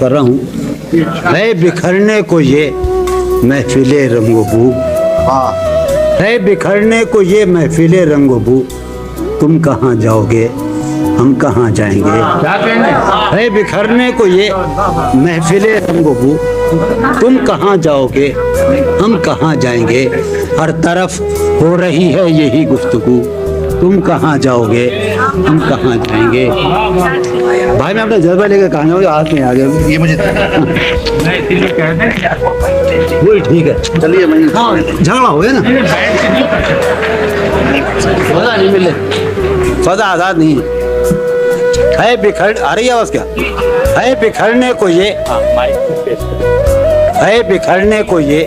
कर रहा हूँ, है बिखरने को ये महफिले रंगो बू, है बिखरने को ये महफिले रंगो बू, तुम कहाँ जाओगे हम कहाँ जाएंगे। है बिखरने को ये महफिले रंगो बू, तुम कहाँ जाओगे हम कहाँ जाएंगे। हर तरफ हो रही है यही गुफ्तगू, तुम कहाँ जाओगे हम कहाँ जाएंगे। भाई मैं अपना जज्बा लेकर कहाँ जाऊँगा, हाथ में आ गया ये मुझे वही ठीक है। चलिए मैं झगड़ा हो गया ना, फजा नहीं मिले, फजा आजाद नहीं है। बिखर आ रही आवाज क्या है, बिखरने को ये है, बिखरने को ये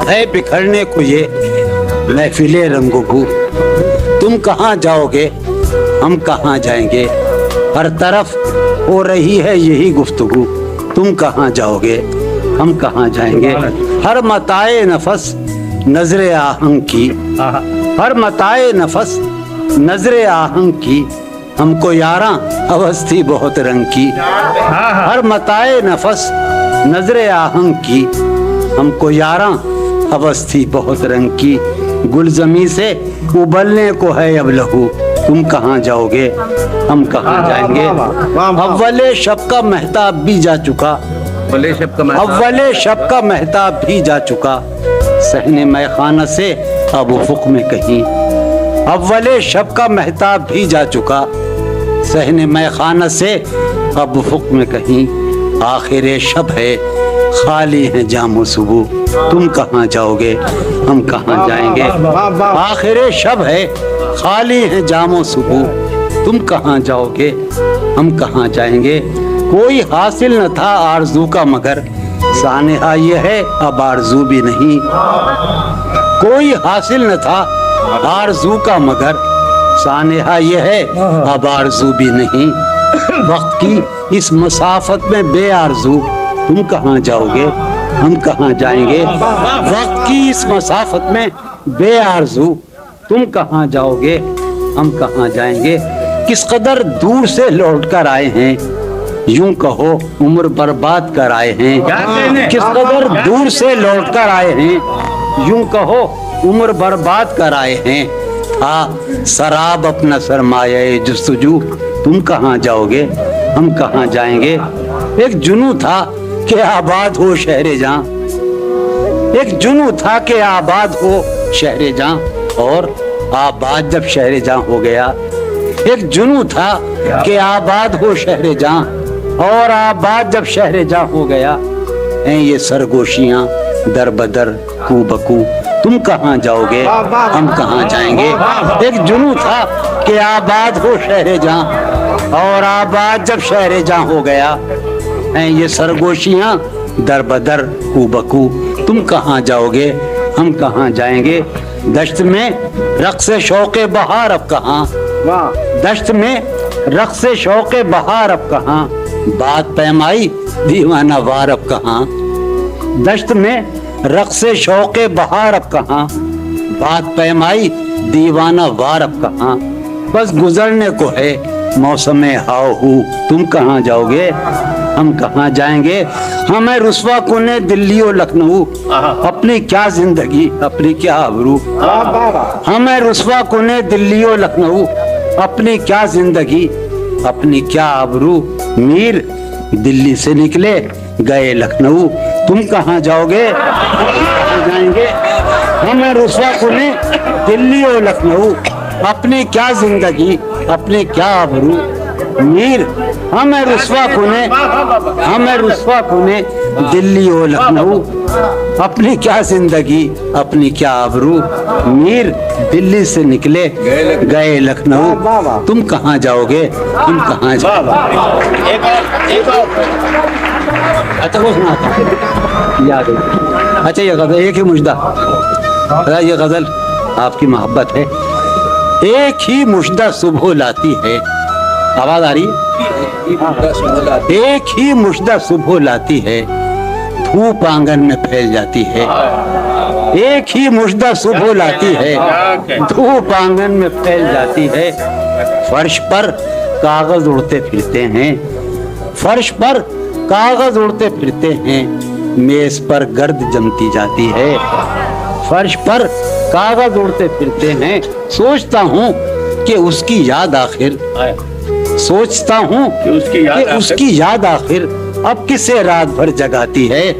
है, बिखरने को ये महफिले रंगो बू, तुम कहाँ जाओगे हम कहाँ जाएंगे। हर तरफ हो रही है यही गुफ्तगू, तुम कहाँ जाओगे हम कहाँ जाएंगे। हर मताए नफस नजरे आहंग की, हर मताए नफस नजरे आहंग की, हमको यारां हवस थी बहुत रंग की। हर मताए नफस नजरे आहंग की, हमको यारां हवस थी बहुत रंग की। गुलजमी से उबलने को है अब लहू, तुम कहाँ जाओगे हम कहाँ जाएंगे। अव्वले शब का महताब भी जा चुका, अव्वले शब का महताब भी जा चुका, सहने मैखाना से अब उफुक में कहीं। अव्वले शब का महताब भी जा चुका, सहने मैखाना से अब उफुक में कहीं। आखिर शब है खाली है जामो सुबह, तुम कहाँ जाओगे हम कहाँ जाएंगे। आखिर शब है खाली है जामो सुबह, तुम कहाँ जाओगे हम कहाँ जाएंगे। कोई हासिल न था आरज़ू का मगर सानेहा ये है अब आरज़ू भी नहीं। कोई हासिल न था आरज़ू का मगर सानेहा ये है अब आरज़ू भी नहीं। वक्त की इस मसाफत में बेआरज़ू, तुम कहाँ जाओगे हम कहाँ जाएंगे। वक्त की इस मसाफत में बेआरज़ू, तुम कहाँ जाओगे हम कहाँ जाएंगे। किस कदर दूर से लौट कर आए हैं, यूं कहो उम्र बर्बाद कर आए हैं। किस कदर दूर से लौट कर आए हैं, यूं कहो उम्र बर्बाद कर आए हैं। हाँ शराब अपना सरमाया जुस्तजू, तुम कहाँ जाओगे हम कहाँ जाएंगे। एक जुनू था कि आबाद हो शहरे जहां, एक जुनू था कि आबाद हो शहरे जहां, और आबाद जब शहरे जहां हो गया। एक जुनू था कि आबाद हो शहरे जहां, और आबाद जब शहरे जहां हो गया। हैं ये सरगोशियां दर बदर कू बकू, तुम कहाँ जाओगे हम कहाँ जाएंगे। एक जुनू था कि आबाद हो शहरे जहां, और आबाद जब शहरे जहां हो गया। हैं ये सरगोशियां दर बदर कू बकू, तुम कहाँ जाओगे हम कहाँ जाएंगे। दश्त में रक़्स शौक़े बहार अब कहाँ, दश्त में रक़्स शौक़े बहार अब कहाँ, बात पैमाई दीवाना वार अब कहाँ। दश्त में रक़्स शौक़े बहार अब कहाँ, बात पैमाई दीवाना वार अब कहाँ। बस गुजरने को है मौसम हाहू, तुम कहाँ जाओगे हम कहाँ जाएंगे। हमें रुस्वा कुने दिल्ली और लखनऊ, अपनी क्या जिंदगी अपनी क्या आबरू। हमें रुस्वा कुने दिल्ली और लखनऊ, अपनी क्या जिंदगी अपनी क्या आबरू। मीर दिल्ली से निकले गए लखनऊ, तुम कहाँ जाओगे जाएंगे। हमें रुस्वा कुने दिल्ली और लखनऊ, अपनी क्या जिंदगी अपने क्या आबरू। मीर हमें रुस्वा कुने दिल्ली और लखनऊ, अपनी क्या जिंदगी अपनी क्या आबरू। मीर दिल्ली से निकले गए लखनऊ, तुम कहाँ जाओगे तुम कहाँ जाओगे। अच्छा वो सुना याद है। अच्छा ये गजल एक ही मुजदा, ये गजल आपकी मोहब्बत है। एक ही मुजदा सुबह लाती है, आवाज आ रही है। एक ही मुजदा सुबह लाती है, धूप आंगन में फैल जाती है, एक ही मुश्दा सुबह लाती है, धूप आंगन में फैल जाती है। फर्श पर कागज उड़ते फिरते हैं, फर्श पर कागज उड़ते फिरते हैं, मेज पर गर्द जमती जाती है। फर्श पर कागज उड़ते फिरते हैं, सोचता हूँ कि उसकी याद आखिर, सोचता हूँ कि उसकी याद आखिर अब किसे रात भर जगाती है।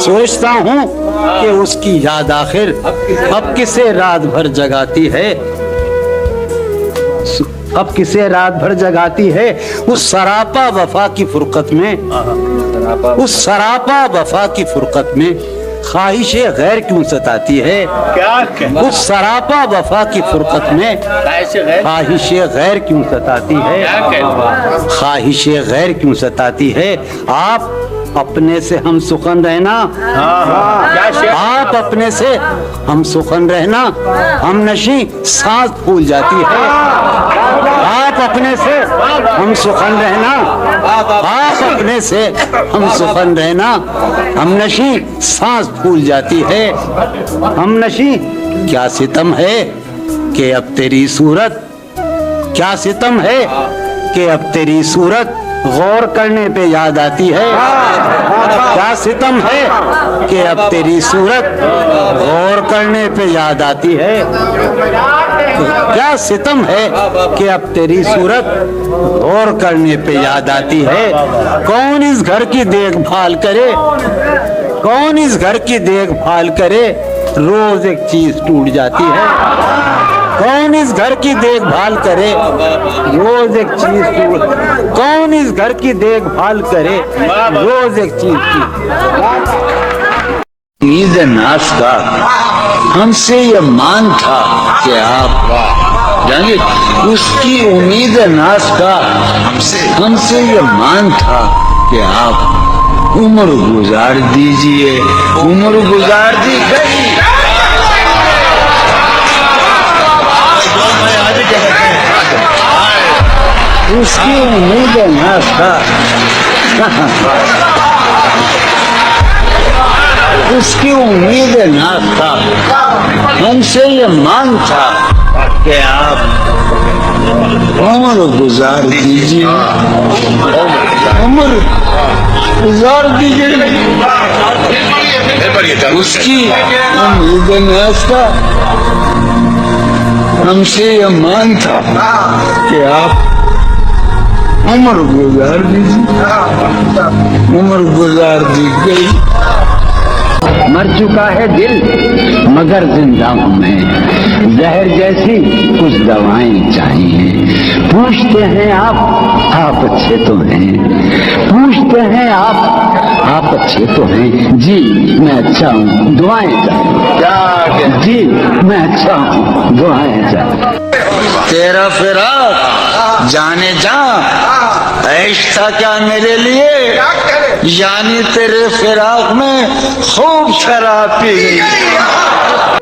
सोचता हूँ कि उसकी याद आखिर अब किसे रात भर जगाती है, अब किसे रात भर जगाती है। उस सरापा वफा की फुरकत में, उस सरापा वफा की फुरकत में ख्वाहिशे गैर क्यों सताती है। उस सरापा वफा की फुरकत में ख्वाहिशे गैर क्यों सताती है, ख्वाहिशे गैर क्यों सताती है। आप अपने से हम सुखन रहना, आप अपने से हम सुखन रहना, हम नशी सांस फूल जाती है। आप अपने से हम सुखन रहना, आप अपने से हम सुखन रहना, हम नशी सांस फूल जाती है। हम नशी क्या सितम है कि अब तेरी सूरत, क्या सितम है कि अब तेरी सूरत गौर करने पे याद आती है। क्या सितम है कि अब तेरी सूरत गौर करने पे याद आती है। क्या सितम है कि अब तेरी सूरत गौर करने पे याद आती है। कौन इस घर की देखभाल करे, कौन इस घर की देखभाल करे, रोज एक चीज टूट जाती है। कौन इस घर की देखभाल करे, रोज एक चीज टूट, कौन इस घर की देखभाल करे, रोज एक चीज की। ईद नाश का हमसे ये मान था कि आप जानिए, उसकी उम्मीद नाश का हमसे ये मान था कि आप उम्र गुजार दीजिए, उम्र गुजार दी गई। उसकी उम्मीद नाश था, उसकी उम्मीद नाश था, हमसे ये मान था कि आप उम्र गुजार दीजिए, उम्र गुजार दीजिए। उसकी उम्मीद नाश था, हमसे ये मान था कि आप उम्र गुजार दीजिए, उम्र गुजार दी गई। मर चुका है दिल मगर जिंदा हूँ मैं, जहर जैसी कुछ दवाएं चाहिए। पूछते हैं आप अच्छे तो हैं, पूछते हैं आप अच्छे तो हैं। जी मैं अच्छा हूँ, दुआएं चाहिए। जी मैं अच्छा हूँ, दुआएं चाहिए। तेरा फिराक जाने जा ऐश था क्या मेरे लिए, यानी तेरे फिराक में खूब शराब पी गई।